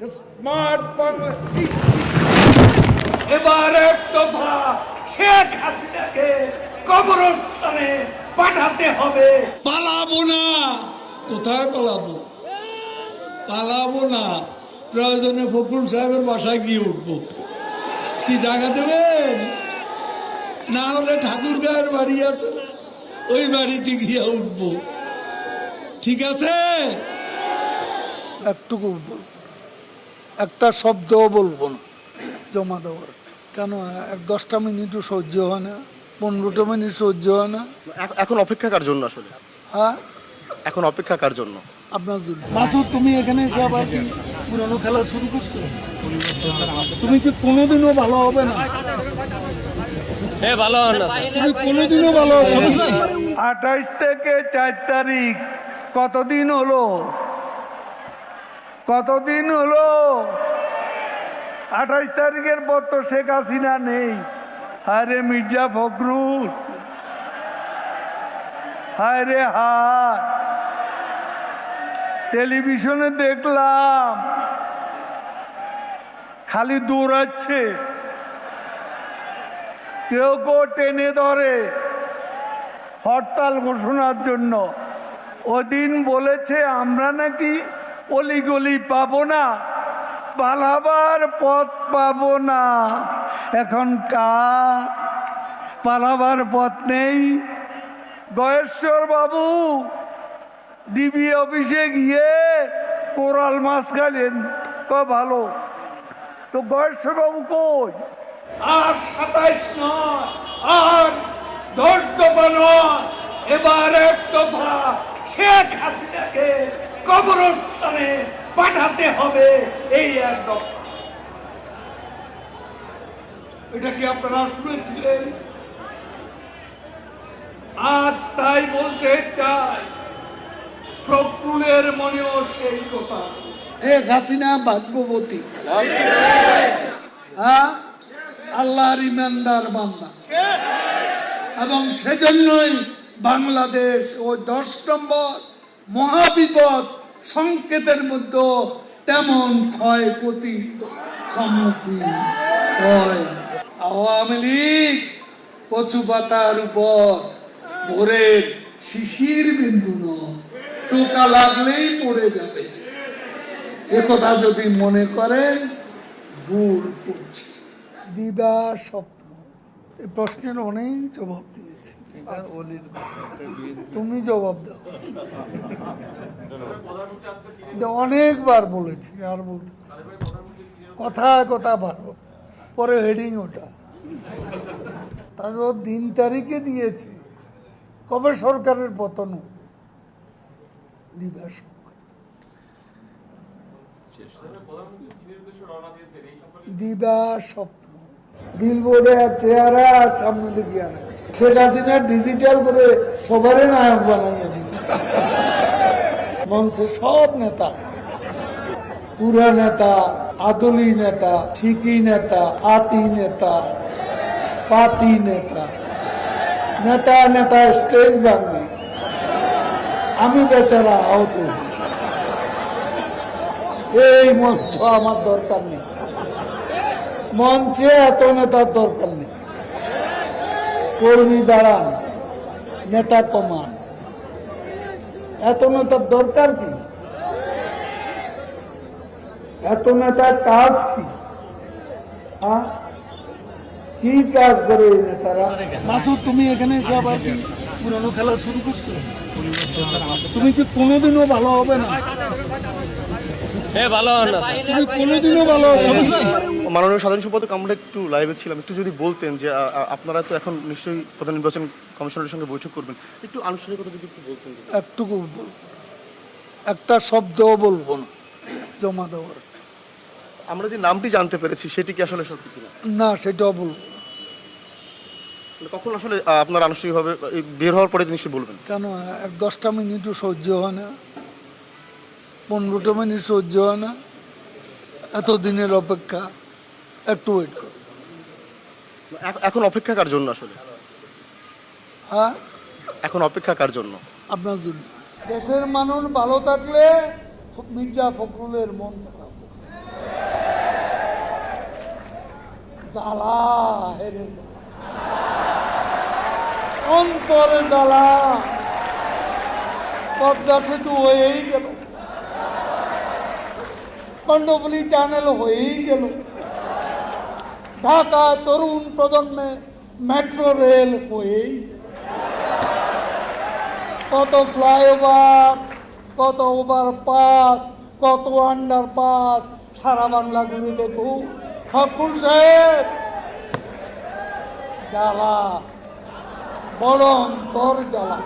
Smart Bangladesh এবার এক দফা শেখ হাসিনাকে কবরস্থানে পাঠাতে হবে। পালাবো না। কোথায় পালাবো? পালাবো না। প্রয়োজনে ফখরুল সাহেবের বাসায় গিয়ে উঠবো। কি জায়গা দেবেন? না হলে ঠাকুর গায়ের বাড়ি আছে না, ওই বাড়িতে গিয়ে উঠবো। ঠিক আছে? একটুকু একটা শব্দও বলবো না জমা দেওয়ার। কেন 10টা মিনিটও সহ্য হয় না, 15টা মিনিট সহ্য হয় না। এখন অপেক্ষা কার জন্য আসলে? হ্যাঁ, এখন অপেক্ষা কার জন্য? আপনার জন্য। মাসুদ, তুমি এখানে এসে আবার কি পুরনো খেলা শুরু করছো? তুমি কি কোনোদিনও ভালো হবে না? তুমি কোনোদিনও ভালো হবে না। 28 থেকে 4 তারিখ কতদিন হলো? কতদিন হলো? 28 তারিখের পর তো শেখ হাসিনা নেই। হায়রে মির্জা ফখরুল, হায়রে হায়। টেলিভিশনে দেখলাম খালি দৌড়াচ্ছে, কেউ কেউ টেনে ধরে হরতাল ঘোষণার জন্য। ওদিন বলেছে আমরা নাকি অলিগলি পাবো না, পালাবার পথ পাবো না। এখন কার পালাবার পথ নেই? গয়েশ্বর বাবু ডিবি অফিসে গিয়ে কোরাল মাছ খাইলেন, ভালো তো। গয়েশ্বর বাবু কই? আর 27 নয়, আর 10 দফা নয়, এবার এক দফা শেখ হাসিনাকে কবরস্থানে পাঠাতে হবে। এই এক দফা। এটা কি আপনারা শুনেছিলেন? আজ তাই বলতে চাই, ফখরুলের মনেও সেই কথা। শেখ হাসিনা ভাগ্যবতী, হ্যাঁ, আল্লাহর ইমানদার বান্দা, এবং সেজন্যই বাংলাদেশ ও 10 নম্বর মহাবিপদ সংকেতের মধ্যে তেমন ক্ষয়ক্ষতি সম্মুখীন হয়। আওয়ামী লীগ কচু পাতার উপর ভোরের শিশির বিন্দু নয়, টোকা লাগলেই পড়ে যাবে। একথা যদি মনে করেন ভুল করছি। দিবা স্বপ্ন, এই প্রশ্নের অনেক জবাব দিয়েছি, তুমি জবাব দাও। এটা অনেকবার বলেছি, আর বলতে চাই। কথায় কথা ভালো, পরে হেডিং ওটা। তারপর দিন তারিখে দিয়েছি কবে সরকারের পতন হবে। দিবা স্বপ্ন, দিবা স্বপ্ন, বিলবোর্ডে চেহারা আর সামনে দিকে আনা। শেখ হাসিনা ডিজিটাল করে সবারই নায়ক বানাইয়া দিচ্ছে। মঞ্চে সব নেতা, পুরা নেতা, আদলি নেতা, শিকি নেতা, আতি নেতা, পাতি নেতা, নেতা নেতা স্টেজ ভাঙবে, আমি বেচারা আহত। এই মঞ্চ আমার দরকার নেই, মঞ্চে এত নেতার দরকার নেই। কর্মী দাঁড়ান, নেতা কমান, এত নেতার দরকার কি? এত নেতার কাজ কি? কি কাজ করে এই নেতারা? মাসুদ, তুমি এখানে এসে আবার কি পুরনো খেলা শুরু করছো? তুমি কি কোনোদিনও ভালো হবে না? তুমি কোনোদিনও ভালো হবে না। মাননীয় সাধারণ সম্পাদক, আমরা একটু লাইভে ছিলাম, একটু যদি বলতেন যে আপনারা তো এখন নিশ্চয়ই প্রধান নির্বাচন কমিশনের সঙ্গে বৈঠক করবেন, একটু আনুষ্ঠানিকতা যদি একটু বলতেন। একটুকু বলবো, একটা শব্দও বলবো না জমা দেওয়ার। আমরা যে নামটি জানতে পেরেছি সেটি কি আসলে সত্যি কিনা? না, সেটাও বলবো না। কখন আসলে আপনারা আনুষ্ঠানিকভাবে বের হওয়ার পরে নিশ্চয়ই বলবেন? কেন 10টা মিনিটও সহ্য হয় না, 15টা মিনিট সহ্য হয় না। এত দিনের অপেক্ষা, একটু ওয়েট করো। এখন অপেক্ষা কার জন্য আসলে? হ্যাঁ, এখন অপেক্ষা কার জন্য? আপনার জন্য। দেশের মানুষ ভালো থাকলে মির্জা ফখরুলের মন থাকবে। জ্বালা হেরে জ্বালা, অন্তরে জ্বালা। পদ্মা সেতু হয়েই গেল, কর্ণফুলী টানেল হয়েই গেল, ঢাকা তরুণ প্রজন্মে মেট্রো রেল হয়েই গেল। কত ফ্লাইওভার, কত ওভারপাস, কত আন্ডারপাস, সারা বাংলা ঘুরে দেখুন। ফখরুল সাহেব, জ্বালা, বড় অন্তর জ্বালা।